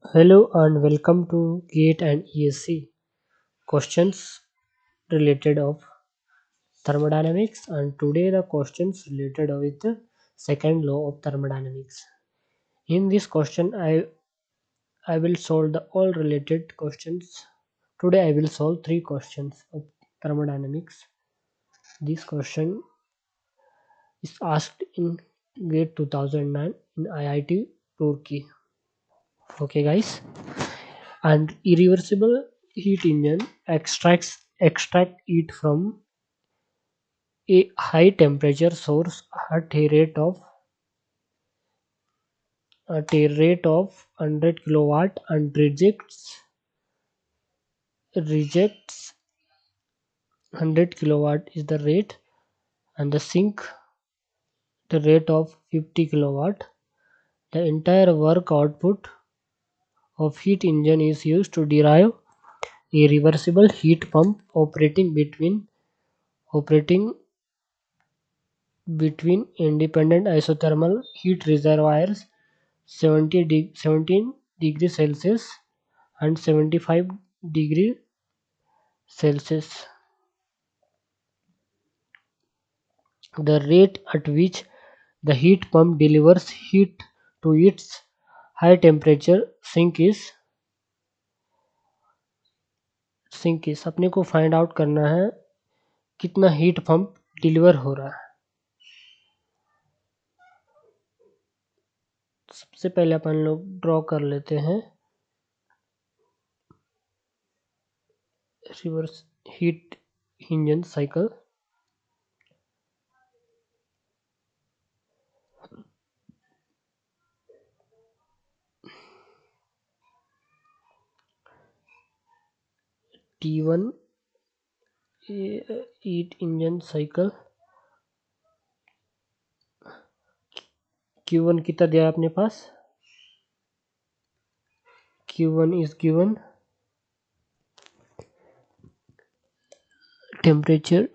Hello and welcome to GATE and ESC questions related of thermodynamics, and today the questions related with the second law of thermodynamics. In this question I will solve the all related questions. Today I will solve three questions of thermodynamics. This question is asked in GATE 2009 in IIT Turkey. Okay guys, and irreversible heat engine extract heat from a high temperature source at a rate of 100 kilowatt and rejects 100 kilowatt is the rate, and the sink the rate of 50 kilowatt. The entire work output of heat engine is used to derive a reversible heat pump operating between independent isothermal heat reservoirs 17 degrees Celsius and 75 degrees Celsius. The rate at which the heat pump delivers heat to its high temperature sink is अपने को find out करना है कितना heat pump deliver हो रहा है. सबसे पहले अपन लोग ड्रॉ कर लेते हैं reverse heat engine cycle. T1 heat engine cycle. Q1 कितना दिया है अपने पास. Q1 is given temperature.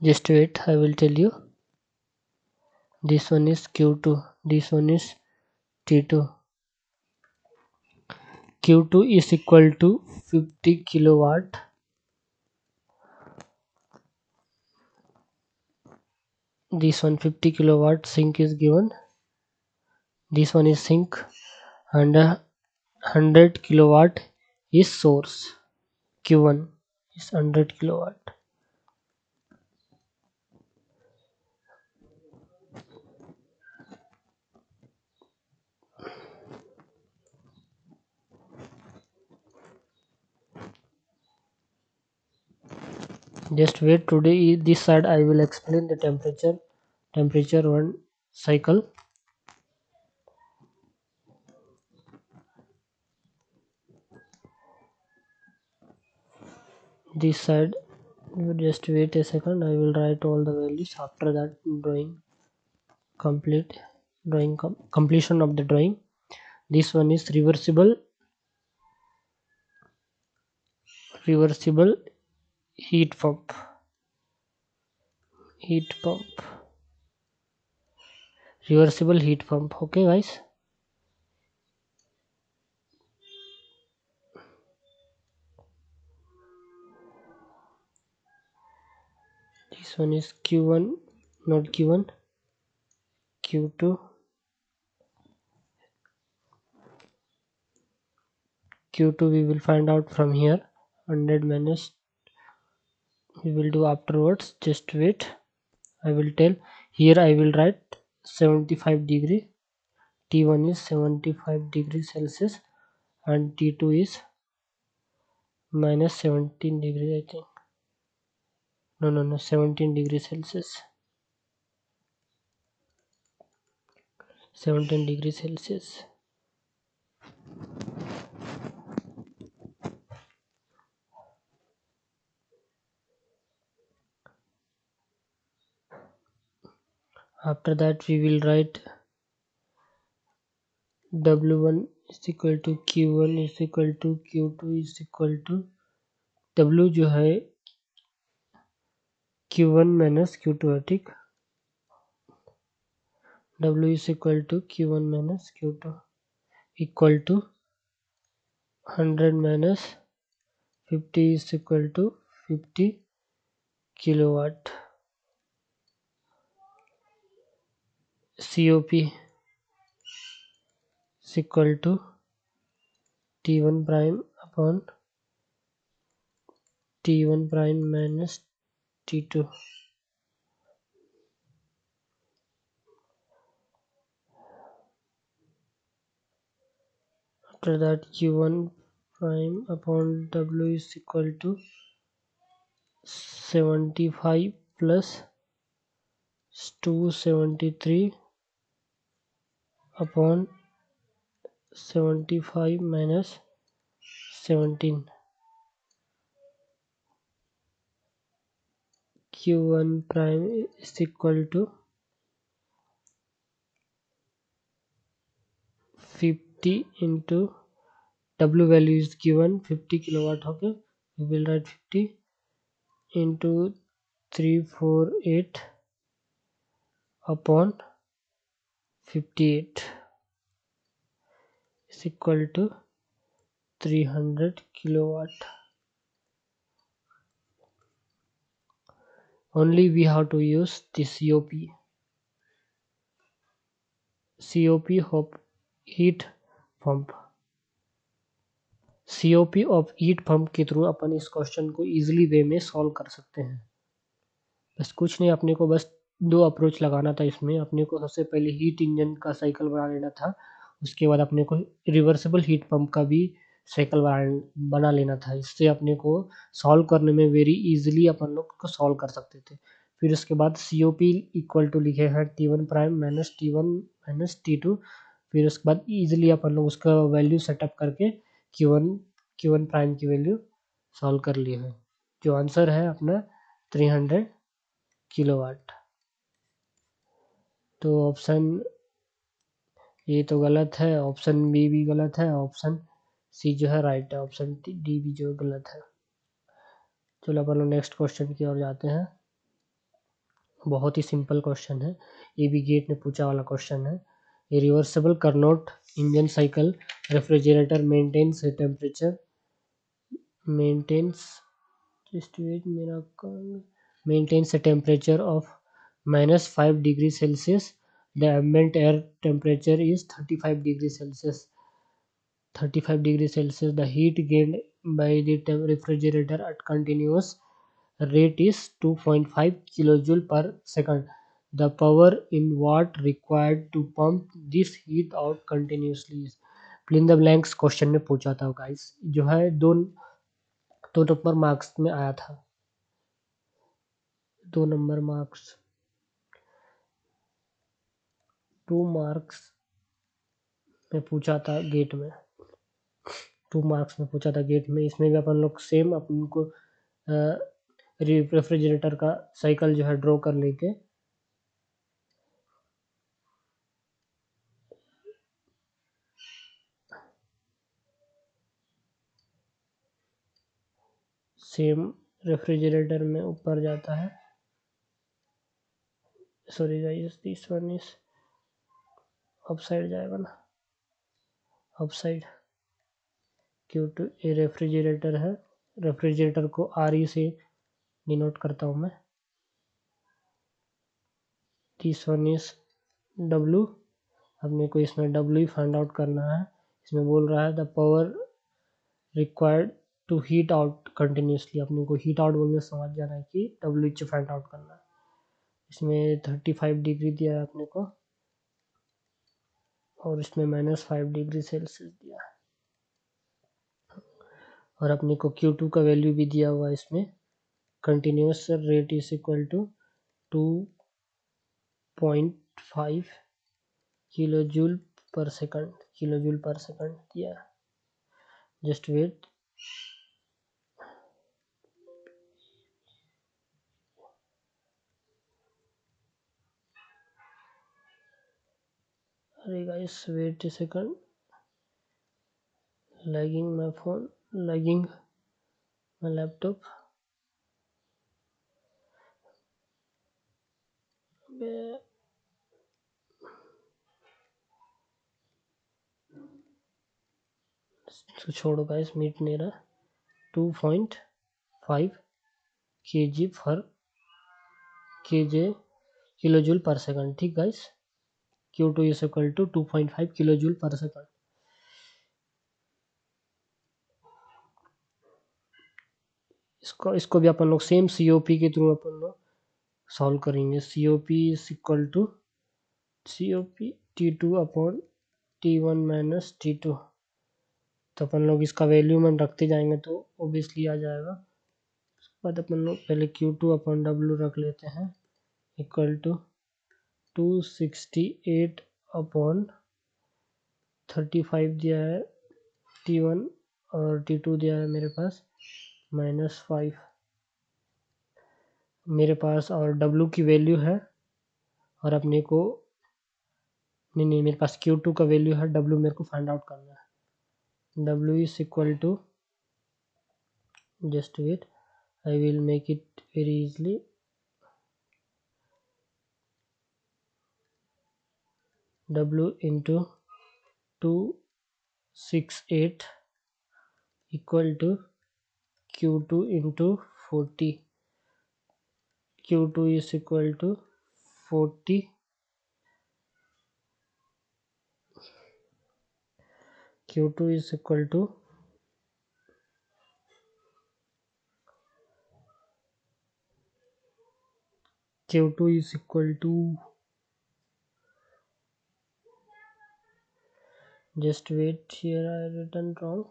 Just wait, I will tell you. This one is Q2, this one is T2. Q2 is equal to 50 kilowatt. This one 50 kilowatt sink is given. This one is sink, and 100 kilowatt is source. Q1 is 100 kilowatt. Just wait, today this side I will explain the temperature one cycle. This side, just wait a second, I will write all the values. After that completion of the drawing. This one is reversible heat pump. Reversible heat pump. Okay guys, this one is Q1, not Q1, Q2. Q2 we will find out from here. 100 minus we will do afterwards. Just wait, I will tell. Here I will write 75 degree. T1 is 75 degrees Celsius and T2 is minus 17 degrees, I think. No, 17 degrees Celsius. 17 degrees Celsius. After that we will write W1 is equal to Q1 is equal to Q2 is equal to W जो है Q1 minus Q2 है, ठीक. W is equal to Q1 minus Q2 equal to 100 minus 50 is equal to 50 kilowatt. COP is equal to T1 prime upon T1 prime minus T2. After that, Q1 prime upon W is equal to 75 plus 273 upon 75 minus 17. Q1 prime is equal to 50 into W value is given 50 kilowatt. Okay, we will write 50 into 348 upon 58 is equal to 300 kilowatt. Only we have to use the COP of heat pump. COP of heat pump के through अपन इस question को easily वे में solve कर सकते हैं। बस कुछ नहीं, अपने को बस दो अप्रोच लगाना था इसमें। अपने को सबसे पहले हीट इंजन का साइकिल बना लेना था, उसके बाद अपने को रिवर्सिबल हीट पंप का भी साइकिल बना लेना था। इससे अपने को सॉल्व करने में वेरी इजीली अपन लोग को सॉल्व कर सकते थे। फिर उसके बाद COP इक्वल टू लिखे हैं T1 prime minus T1 minus T2। फिर उसके बाद इजीली अपन लोग उसका वैल्यू सेटअप करके Q1 प्राइम की वैल्यू सॉल्व कर लिए हैं। जो आंसर है अपना 300 किलोवाट। तो ऑप्शन ए तो गलत है, ऑप्शन बी भी गलत है, ऑप्शन सी जो है राइट है, ऑप्शन डी भी जो गलत है। चलो अपन लोग नेक्स्ट क्वेश्चन की ओर जाते हैं। बहुत ही सिंपल क्वेश्चन है, ये भी गेट ने पूछा वाला क्वेश्चन है। A reversible Carnot engine cycle refrigerator maintains a temperature of -5 degrees Celsius. The ambient air temperature is 35 degrees Celsius. 35 degrees Celsius. The heat gained by the refrigerator at continuous rate is 2.5 kilojoule per second. The power in watt required to pump this heat out continuously is fill in the blanks। Question में पूछा था guys, जो है दो number marks में आया था, 2 number marks 2 marks में पूछा था गेट में, 2 मार्क्स में पूछा था गेट में। इसमें भी अपन लोग सेम अपन को रेफ्रिजरेटर का साइकिल जो है ड्रॉ कर लेके सेम रेफ्रिजरेटर में ऊपर जाता है। Sorry guys, this one is upside जाएगा ना, अपसाइड। Q2 ये रेफ्रिजरेटर है, रेफ्रिजरेटर को RE से डिनोट करता हूँ मैं। This one is W। अपने को इसमें W ही फाइंड आउट करना है। इसमें बोल रहा है the power required to heat out continuously. अपने को हीट आउट बोलने समझ जाना है कि WH फाइंड आउट करना है। इसमें 35 डिग्री दिया है अपने को, और इसमें -5 डिग्री सेल्सियस दिया है, और अपने को Q2 का वैल्यू भी दिया हुआ है इसमें। Continuous rate is equal to 2.5 kilojoule per second दिया है। Just wait. अरे guys wait a second, lagging my phone, lagging my laptop. इसको छोड़ो गाइस, मीट नहीं रहा। 2.5 kg पर किलो जूल पर सेकंड। ठीक guys, Q2 is equal to 2.5 kilo joule per second. इसको भी अपन लोग सेम COP के थ्रू अपन लोग सॉल्व करेंगे। COP is equal to COP T2 upon T1 minus T2। तो अपन लोग इसका वैल्यू में रखते जाएंगे तो ओबियसली आ जाएगा। उसके बाद अपन लोग पहले Q2 अपॉन W रख लेते हैं, इक्वल टू 268 अपॉन 35 दिया है T1 और T2 दिया है मेरे पास -5 मेरे पास, और W की वैल्यू है, और अपने को नहीं मेरे पास Q2 का वैल्यू है, W मेरे को फाइंड आउट करना है। W is equal to, just wait, I will make it very easily। W into 268 equal to Q2 into 40। Q2 is equal to 40, Q2 is equal to Q2 is equal to, just wait, here I written wrong,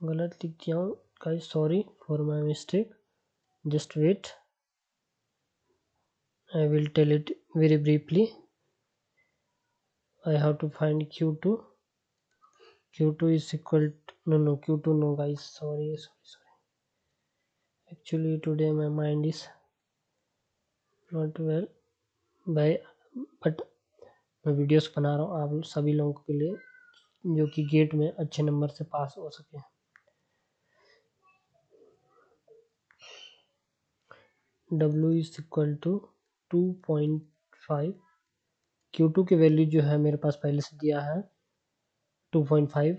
गलत लिख दिया हूँ guys, sorry for my mistake, just wait, I will tell it very briefly। I have to find Q2 is equal to, no Q2 no guys, sorry, actually today my mind is not well by, but मैं videos बना रहा हूँ आप सभी लोगों के लिए, जो कि गेट में अच्छे नंबर से पास हो सके। W is equal to 2.5, Q2 की वैल्यू जो है मेरे पास पहले से दिया है 2.5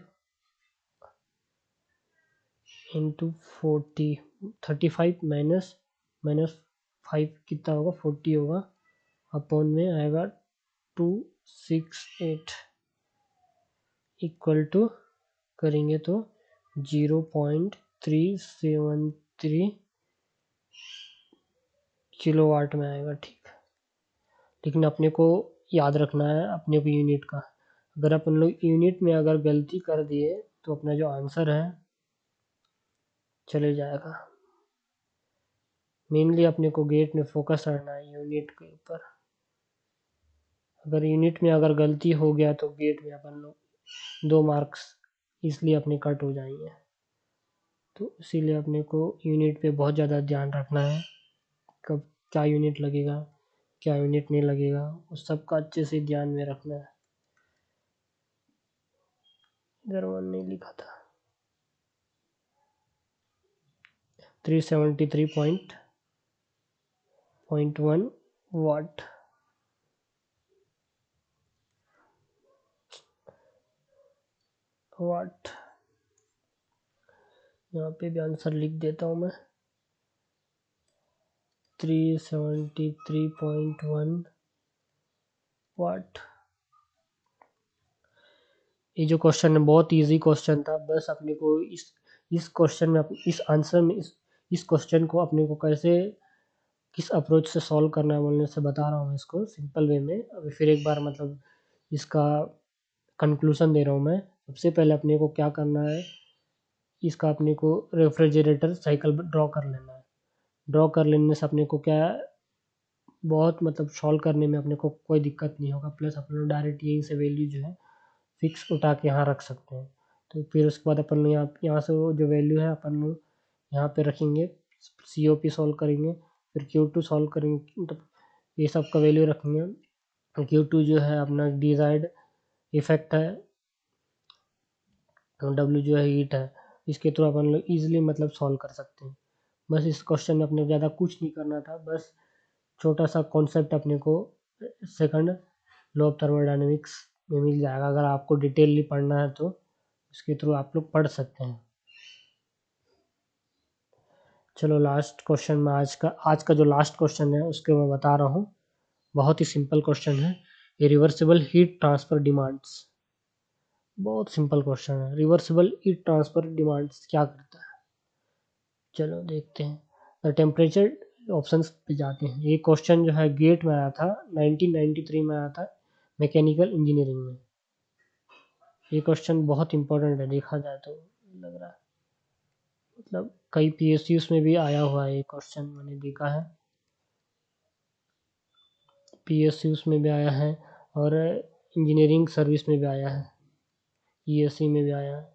इंटू 40, 35 माइनस 5 कितना होगा, 40 होगा, अपॉन में आएगा 268 इक्वल टू करेंगे तो 0.373 किलोवाट में आएगा। ठीक, लेकिन अपने को याद रखना है अपने को यूनिट का। अगर अपन लोग यूनिट में अगर गलती कर दिए तो अपना जो आंसर है चले जाएगा। मेनली अपने को गेट में फोकस रहना है यूनिट के ऊपर। अगर यूनिट में अगर गलती हो गया तो गेट में अपन लोग 2 मार्क्स इसलिए अपने कट हो जाएंगे। तो इसीलिए अपने को यूनिट पे बहुत ज़्यादा ध्यान रखना है, कब क्या यूनिट लगेगा क्या यूनिट नहीं लगेगा, उस सब का अच्छे से ध्यान में रखना है। इधर 1 नहीं लिखा था, 373.1 वाट। यहाँ पे भी आंसर लिख देता हूँ मैं, 373.1 वाट। ये जो क्वेश्चन है बहुत इजी क्वेश्चन था, बस अपने को इस क्वेश्चन में इस आंसर में इस क्वेश्चन को अपने को कैसे किस अप्रोच से सॉल्व करना है बोलने से बता रहा हूँ मैं इसको सिंपल वे में। अभी फिर एक बार मतलब इसका कंक्लूजन दे रहा हूँ मैं। सबसे पहले अपने को क्या करना है, इसका अपने को रेफ्रिजरेटर साइकिल ड्रॉ कर लेना है। ड्रॉ कर लेने से अपने को क्या बहुत मतलब सॉल्व करने में अपने को कोई दिक्कत नहीं होगा, प्लस अपन लोग डायरेक्ट यहीं से वैल्यू जो है फिक्स उठा के यहाँ रख सकते हैं। तो फिर उसके बाद अपन लोग यहाँ से जो वैल्यू है अपन लोग यहाँ पे रखेंगे, COP सॉल्व करेंगे, फिर Q2 सॉल्व करेंगे, मतलब ये सब का वैल्यू रखेंगे। Q2 जो है अपना डिजायर्ड इफेक्ट है, W जो है हीट है, इसके थ्रू अपन लोग ईजिली मतलब सॉल्व कर सकते हैं। बस इस क्वेश्चन में अपने ज़्यादा कुछ नहीं करना था, बस छोटा सा कॉन्सेप्ट अपने को सेकंड लॉ ऑफ थर्मोडायनेमिक्स में मिल जाएगा। अगर आपको डिटेलली पढ़ना है तो इसके थ्रू आप लोग पढ़ सकते हैं। चलो लास्ट क्वेश्चन में आज का जो लास्ट क्वेश्चन है उसके मैं बता रहा हूँ। बहुत ही सिंपल क्वेश्चन है। ये रिवर्सिबल हीट ट्रांसफर डिमांड्स, बहुत सिंपल क्वेश्चन है। रिवर्सिबल हीट ट्रांसफर डिमांड्स क्या करता है, चलो देखते हैं। द टेम्परेचर, ऑप्शंस पे जाते हैं। ये क्वेश्चन जो है गेट में आया था, 1993 में आया था, मैकेनिकल इंजीनियरिंग में। ये क्वेश्चन बहुत इंपॉर्टेंट है देखा जाए तो, लग रहा है मतलब कई पीएसयूज में भी आया हुआ है ये क्वेश्चन, मैंने देखा है पीएसयूज में भी आया है और इंजीनियरिंग सर्विस में भी आया है, ईएससी में भी आया है।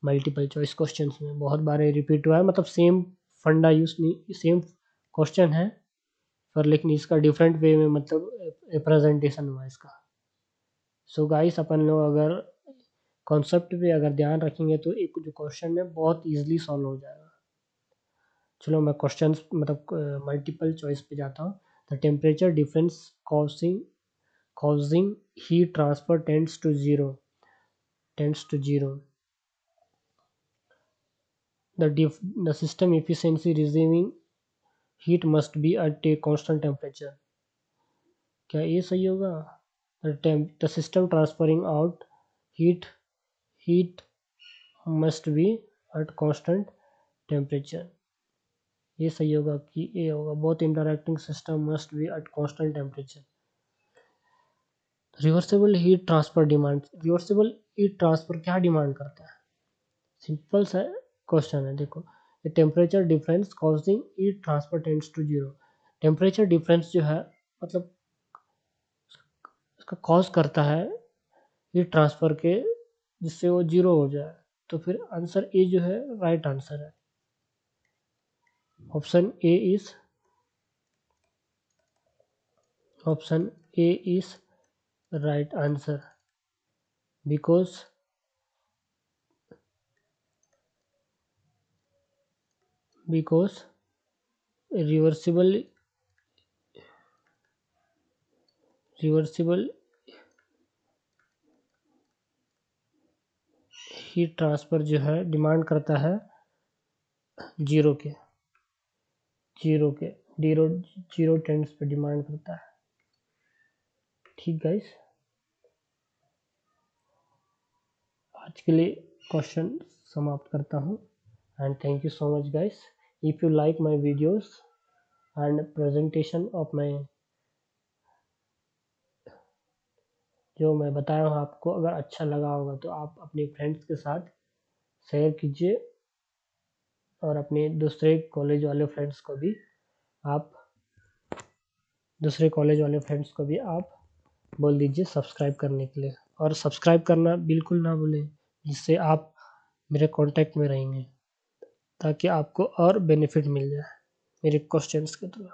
मल्टीपल चॉइस क्वेश्चंस में बहुत बार रिपीट हुआ है, मतलब सेम फंडा यूज नहीं, सेम क्वेश्चन है पर लेकिन इसका डिफरेंट वे में मतलब रिप्रेजेंटेशन हुआ इसका। सो गाइस अपन लोग अगर कॉन्सेप्ट पे अगर ध्यान रखेंगे तो एक जो क्वेश्चन है बहुत इजीली सॉल्व हो जाएगा। चलो मैं क्वेश्चन मतलब मल्टीपल चॉइस पे जाता हूँ। The temperature difference causing heat transfer tends to zero. The system efficiency receiving heat must be at a constant temperature. क्या ये सही होगा? The system transferring out heat must be at constant temperature. ये सही होगा कि ये होगा? both interacting system must be at constant temperature. Reversible heat transfer demand, reversible heat transfer क्या डिमांड करता है? सिंपल सा क्वेश्चन है, देखो। Temperature difference causing heat transfer tends to zero. Temperature difference जो है मतलब उसका कॉज करता है हीट ट्रांसफर के, जिससे वो जीरो हो जाए। तो फिर आंसर ए जो है राइट आंसर है। Option A is right answer because reversible heat transfer जो है डिमांड करता है जीरो के जीरो टेंस पे डिमांड करता है। ठीक गाइस, आज के लिए क्वेश्चन समाप्त करता हूँ and thank you so much guys. If you like my videos and presentation of my जो मैं बताया हूँ आपको, अगर अच्छा लगा होगा तो आप अपने फ्रेंड्स के साथ शेयर कीजिए और अपने दूसरे कॉलेज वाले फ्रेंड्स को भी आप बोल दीजिए सब्सक्राइब करने के लिए। और सब्सक्राइब करना बिल्कुल ना भूलें, जिससे आप मेरे कांटेक्ट में रहेंगे ताकि आपको और बेनिफिट मिल जाए मेरे क्वेश्चंस के थ्रू।